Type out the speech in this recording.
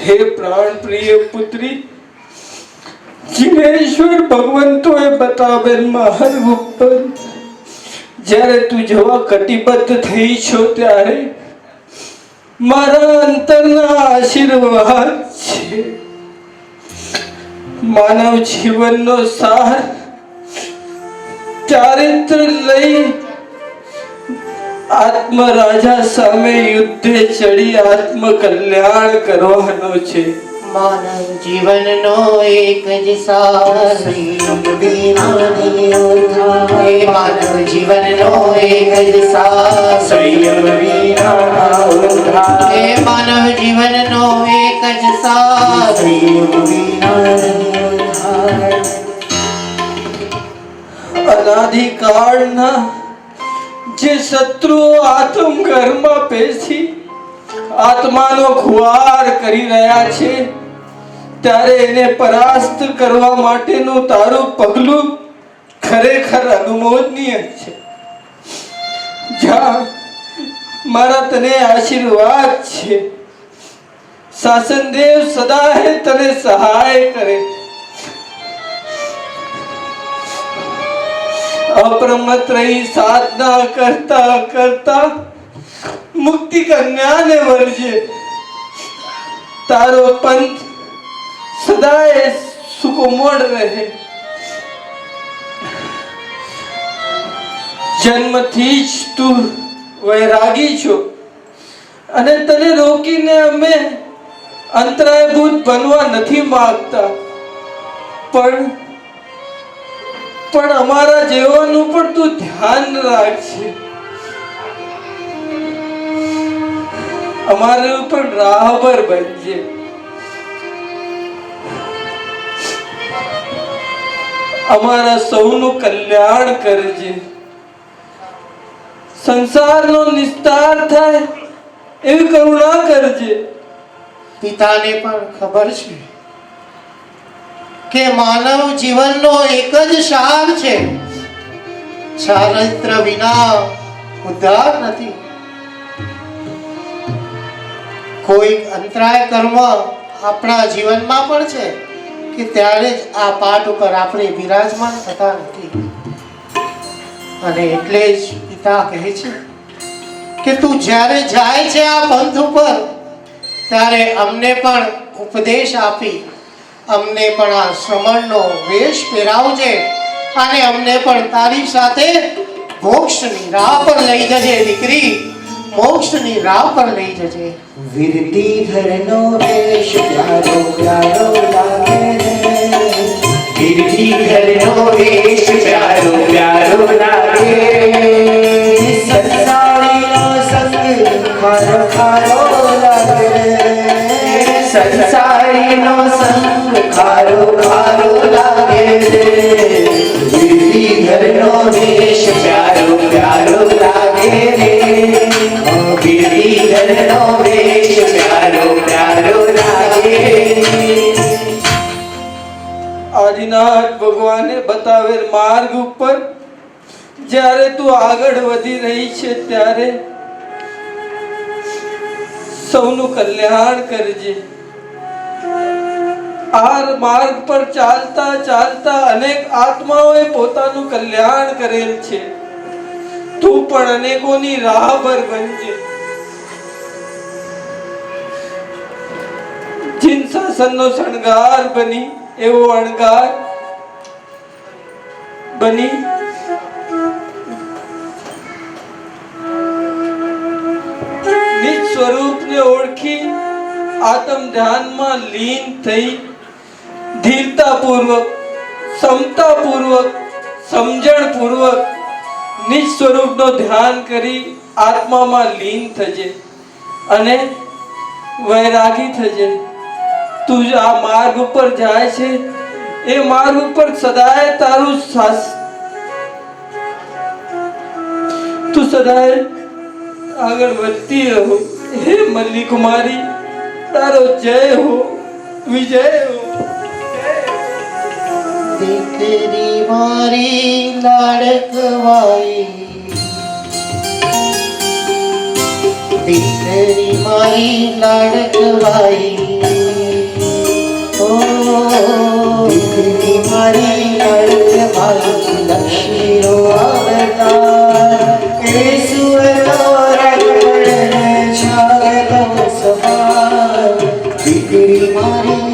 હે પ્રાણ પ્રિય પુત્રી, જીનેશ્વર ભગવંતોએ બતાવેલ માર્ગ ઉપર જ્યારે તું જવા કટિબદ્ધ થઈ છો ત્યારે મારા અંતરના આશીર્વાદ છે. માનવ જીવનનો સાર ચારિત્ર લઈ આત્મ રાજા સામે યુદ્ધે ચડી આત્મ કલ્યાણ કરવાનો છે. માનવ જીવનનો એક જ સાર માનવ જીવનનો એક જ સાર માનવ જીવનનો એક જ સાર. અનાદિકાળના જે શત્રુઓ આત્મ ઘરમાં પેસી આત્માનો ખુવાર કરી રહ્યા છે ત્યારે એને પરાસ્ત કરવા માટેનું તારું પગલું ખરેખર અનુમોદનીય છે. જા, મારા તને આશીર્વાદ છે. શાસનદેવ સદાય તને સહાય કરે. અપ્રમત્ત રહી સાધના કરતા કરતા મુક્તિ કન્યાને વરજે. તારો પંથ સદાય સુકોમળ રહે. જન્મથી જ તું વૈરાગી છો અને તને રોકીને અમે અંતરાયભૂત બનવા નથી માંગતા, પણ અમારા જેવાનું પણ તું ધ્યાન રાખજે. અમારે ઉપર રાહબર બનજે. અમારા સૌનું કલ્યાણ કરજે. સંસારનો નિસ્તાર થાય એવી કરુણા કરજે. પિતાને પણ ખબર છે કે માનવ જીવનનો એક જ સાર છે. ચારિત્ર વિના ઉદ્ધાર નથી. કોઈ અંતરાય કર્મ આપણા જીવનમાં પણ છે કે ત્યારે જ આ પાઠ ઉપર આપણે બિરાજમાન થતા નથી. અને એટલે જ પિતા કહે છે કે તું જ્યારે જાય છે આ પંથ ઉપર ત્યારે અમને પણ ઉપદેશ આપી અમને પણ આ શ્રમણનો વેશ પહેરાવજે અને અમને પણ તારી સાથે મોક્ષની રાહ પર લઈ જજે દીકરી. મોક્ષની રાહ પર લઈ જજે. વિરધીધરનો વેશ પ્યારો પ્યારો લાગે રે. વિરધીધરનો વેશ પ્યારો પ્યારો લાગે. સંસારીનો સંગ ખારો ખારો લાગે રે. સંસારીનો સંગ ખારો ખારો લાગે રે. વિરધીધરનો વેશ પ્યારો પ્યારો લાગે રે. વિરધીધરનો વેશ પ્યારો પ્યારો લાગે. આદિનાથ ભગવાને બતાવેલ માર્ગ ઉપર જ્યારે તું આગળ વધી રહી છે ત્યારે સૌનું કલ્યાણ કરજે. આ માર્ગ પર ચાલતા ચાલતા અનેક આત્માઓએ પોતાનું કલ્યાણ કરેલ છે. તું પણ અનેકોની રાહબર બનજે. જીન શાસનનો શણગાર બની એવો અણગાર બની નિજ સ્વરૂપને ઓળખી આત્મ ધ્યાનમાં લીન થઈ ધીરતાપૂર્વક સમતાપૂર્વક સમજણપૂર્વક નિજ સ્વરૂપનો ધ્યાન કરી આત્મામાં લીન થજે અને વૈરાગી થજે. તું આ માર્ગ ઉપર જાય છે એ માર્ગ ઉપર સદાય તારું તું સદાય આગળ વધતી રહો. હે મલ્લી કુમારી, તારો જય હો, વિજય હો. દીકરી મારી લાડકવાઈ, દીકરી મારી લાડકવાઈ. દીકરી મારી નર્ય ભાગી લક્ષ્મીનો અવતાર ઈશ્વરનો રગડને છાગતો સવાર દીકરી મારી